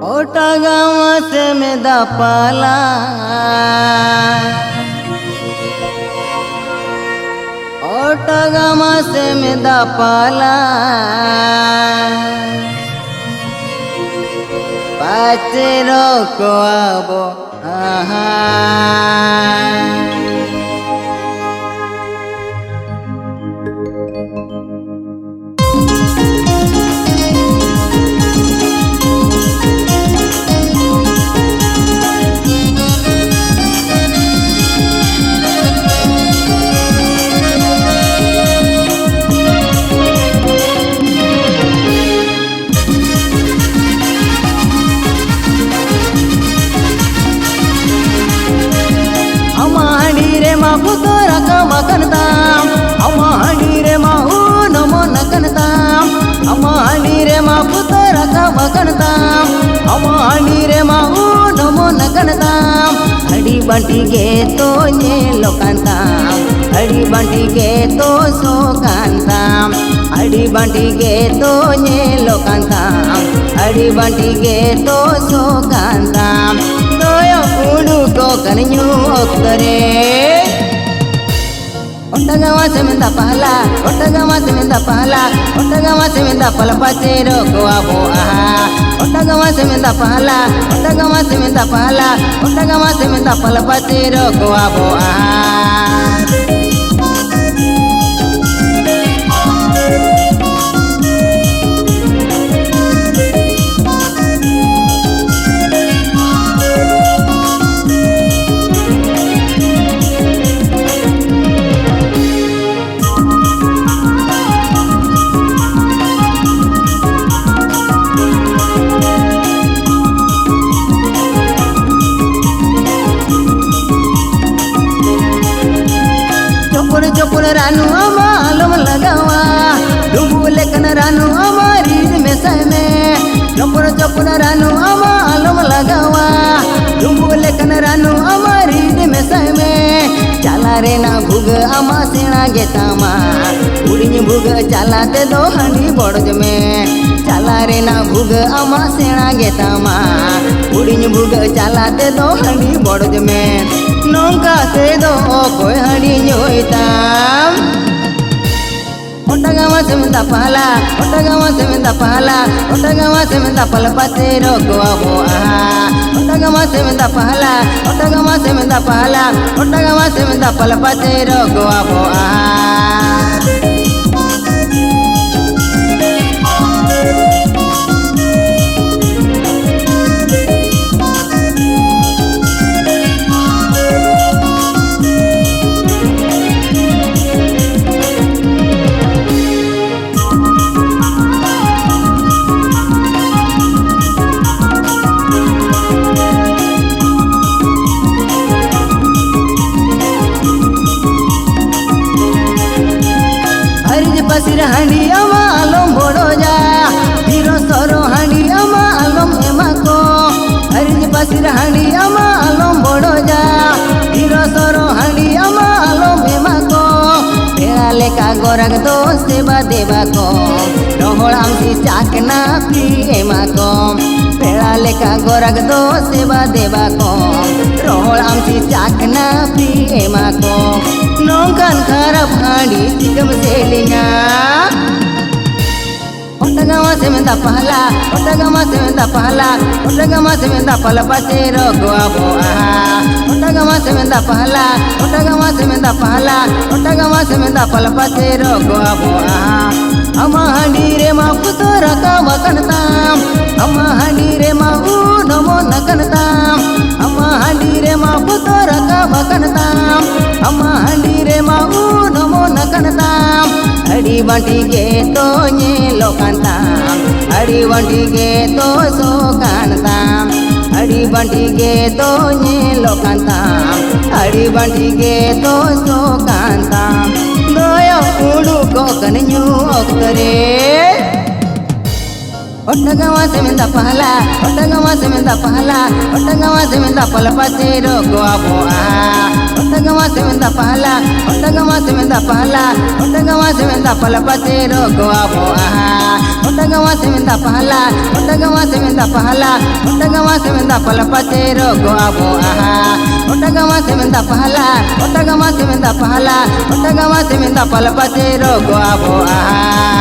ओटागावा से में दापाला ओटागावा से में दापाला पाचेरो को आबो आहा माहू तो रका मकनताम अमानी रे माहू नमो नकनताम अमानी रे माहू तो रका मकनताम अमानी रे माहू नमो नकनताम हड़ी बंटी के तो ने लोकांताम हड़ी बंटी के तो सो कांताम हड़ी बंटी के तो ने लोकांताम हड़ी बंटी के तो सो कांताम दोयो उडू को कन्यू ओक्तरे ओटागावा से में दापाला ओटागावा से में दापाला ओटागावा से में दापाला पाचेरो को आबो आहा ओटागावा से में दापाला ओटागावा से में दापाला ओटागावा से में दापाला पाचेरो को आबो आहा चोपुर रानू अमालम लगावा डुबू लेकन रानू हमारी में सहमे चोपुर रानू अमालम लगावा डुबू लेकन रानू हमारी में सहमे चला रे ना भूग अमा सेना गेतामा उड़ी भूग चलाते दो हंडी बड़ज में चला रे ना भूग अमा सेना गेतामा उड़ी भूग चलाते दो हंडी बड़ज में नौका से दो कोई हंडी जोईताम ओटागावा से में दापाला ओटागावा से में दापाला ओटागावा से में दापाला पाचेरो को आबो आहा ओटागावा से में दापाला ओटागावा से में दापाला ओटागावा से में दापाला पाचेरो को आबो आहा पसिर हांडी अमालम बड़ो जा धीरो सरो हांडी अमालम एमा को हरिज पसिर हांडी अमालम बड़ो जा धीरो सरो हांडी अमालम एमा को पेड़ा लेका गोरग दो सेवा देवा को रोहड़ आमसी चाकना फ्री एमा को पेड़ा लेका गोरग दो सेवा देवा को रोहड़ आमसी चाकना फ्री एमा को नौकान खराब हांडी चिकम सेलिंगा ओटागावा से में दापाला ओटागावा से में दापाला ओटागावा से में दापाला पाचेरो को आबो आहा ओटागावा से में दापाला ओटागावा से में दापाला ओटागावा से में दापाला पाचेरो को आबो आहा अमा हांडी रे माहू तो रका मकनताम अमा हांडी रे माहू नमो नकनताम अमा हांडी रे माहू तो रका मकनताम अमा हांडी रे माहू नमो नकनताम हड़ी बंटी के तो ने लोकांताम हड़ी बंटी के तो सो कांताम हड़ी बंटी के तो ने लोकांताम हड़ी बंटी के तो सो कांताम दोयो उडू को कन्यू ओक्तरे ओटागावा से में दापाला ओटागावा से में दापाला ओटागावा से में दापाला पाचेरो को आबो आहा ओटागावा से में दापाला ओटागावा से में दापाला ओटागावा से में दापाला पाचेरो को आबो आहा Otagama semenda pahala, otagama semenda pahala, otagama semenda palapatero go abo aha. Otagama semenda pahala, otagama semenda pahala, otagama semenda palapatero go abo aha.